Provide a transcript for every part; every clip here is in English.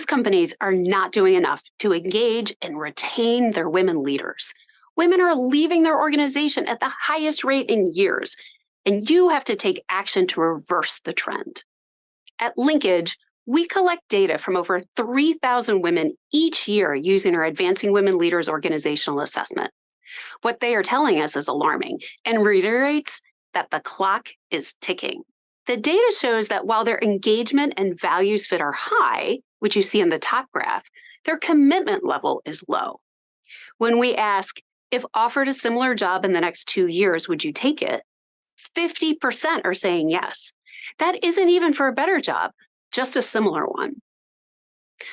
companies are not doing enough to engage and retain their women leaders. Women are leaving their organization at the highest rate in years, and you have to take action to reverse the trend. At Linkage, we collect data from over 3,000 women each year using our Advancing Women Leaders Organizational Assessment. What they are telling us is alarming and reiterates that the clock is ticking. The data shows that while their engagement and values fit are high, which you see in the top graph, their commitment level is low. When we ask, if offered a similar job in the next 2 years, would you take it? 50% are saying yes. That isn't even for a better job, just a similar one.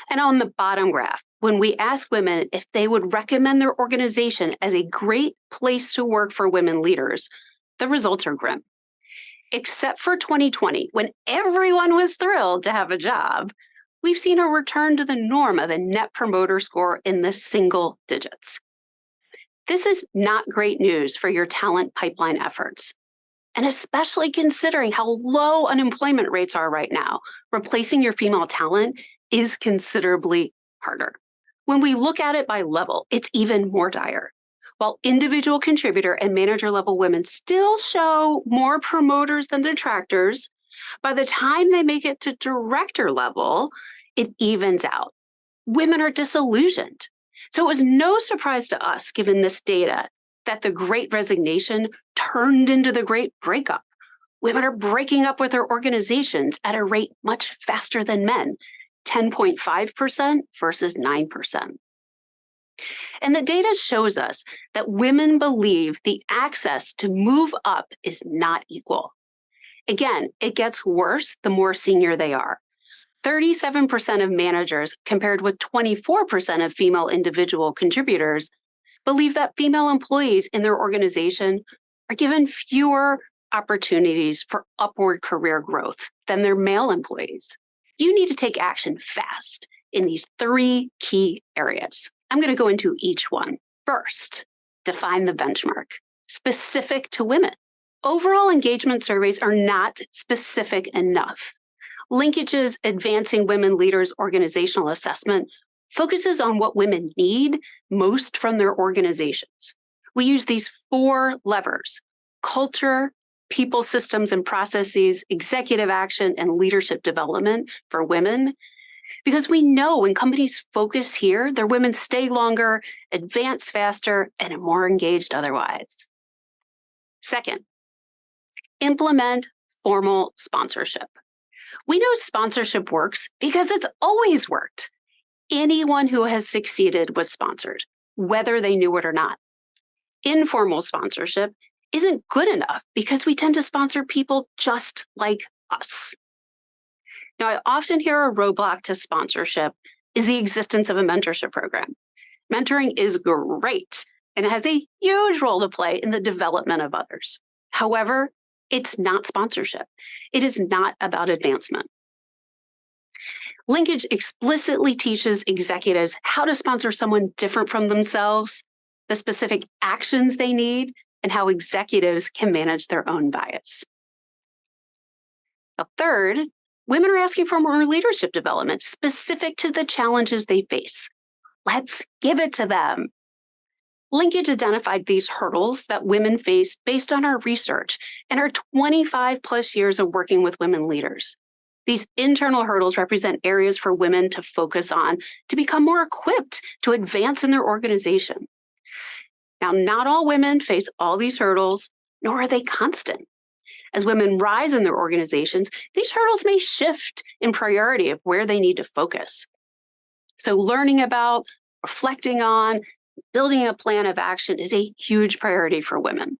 And on the bottom graph, when we ask women if they would recommend their organization as a great place to work for women leaders, the results are grim. Except for 2020, when everyone was thrilled to have a job, we've seen a return to the norm of a net promoter score in the single digits. This is not great news for your talent pipeline efforts. And especially considering how low unemployment rates are right now, replacing your female talent is considerably harder. When we look at it by level, it's even more dire. While individual contributor and manager level women still show more promoters than detractors, by the time they make it to director level, it evens out. Women are disillusioned. So it was no surprise to us, given this data, that the Great Resignation turned into the Great Breakup. Women are breaking up with their organizations at a rate much faster than men, 10.5% versus 9%. And the data shows us that women believe the access to move up is not equal. Again, it gets worse the more senior they are. 37% of managers, compared with 24% of female individual contributors, believe that female employees in their organization are given fewer opportunities for upward career growth than their male employees. You need to take action fast in these 3 key areas. I'm going to go into each one. First, define the benchmark specific to women. Overall engagement surveys are not specific enough. Linkage's Advancing Women Leaders Organizational Assessment focuses on what women need most from their organizations. We use these 4 levers: culture, people, systems, and processes, executive action, and leadership development for women, because we know when companies focus here, their women stay longer, advance faster, and are more engaged otherwise. Second, implement formal sponsorship. We know sponsorship works because it's always worked. Anyone who has succeeded was sponsored, whether they knew it or not. Informal sponsorship isn't good enough because we tend to sponsor people just like us. Now, I often hear a roadblock to sponsorship is the existence of a mentorship program. Mentoring is great and it has a huge role to play in the development of others. However, it's not sponsorship. It is not about advancement. Linkage explicitly teaches executives how to sponsor someone different from themselves, the specific actions they need, and how executives can manage their own bias. Now, third, women are asking for more leadership development specific to the challenges they face. Let's give it to them. Linkage identified these hurdles that women face based on our research and our 25 plus years of working with women leaders. These internal hurdles represent areas for women to focus on to become more equipped to advance in their organization. Now, not all women face all these hurdles, nor are they constant. As women rise in their organizations, these hurdles may shift in priority of where they need to focus. So learning about, reflecting on, building a plan of action is a huge priority for women.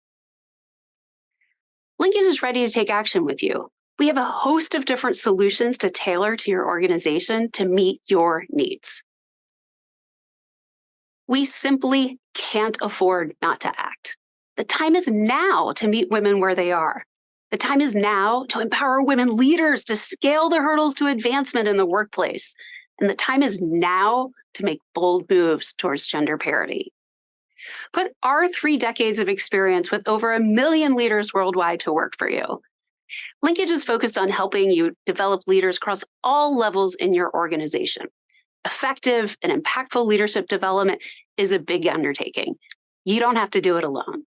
Linkage is ready to take action with you. We have a host of different solutions to tailor to your organization to meet your needs. We simply can't afford not to act. The time is now to meet women where they are. The time is now to empower women leaders to scale the hurdles to advancement in the workplace. And the time is now to make bold moves towards gender parity. Put our 3 decades of experience with over 1 million leaders worldwide to work for you. Linkage is focused on helping you develop leaders across all levels in your organization. Effective and impactful leadership development is a big undertaking. You don't have to do it alone.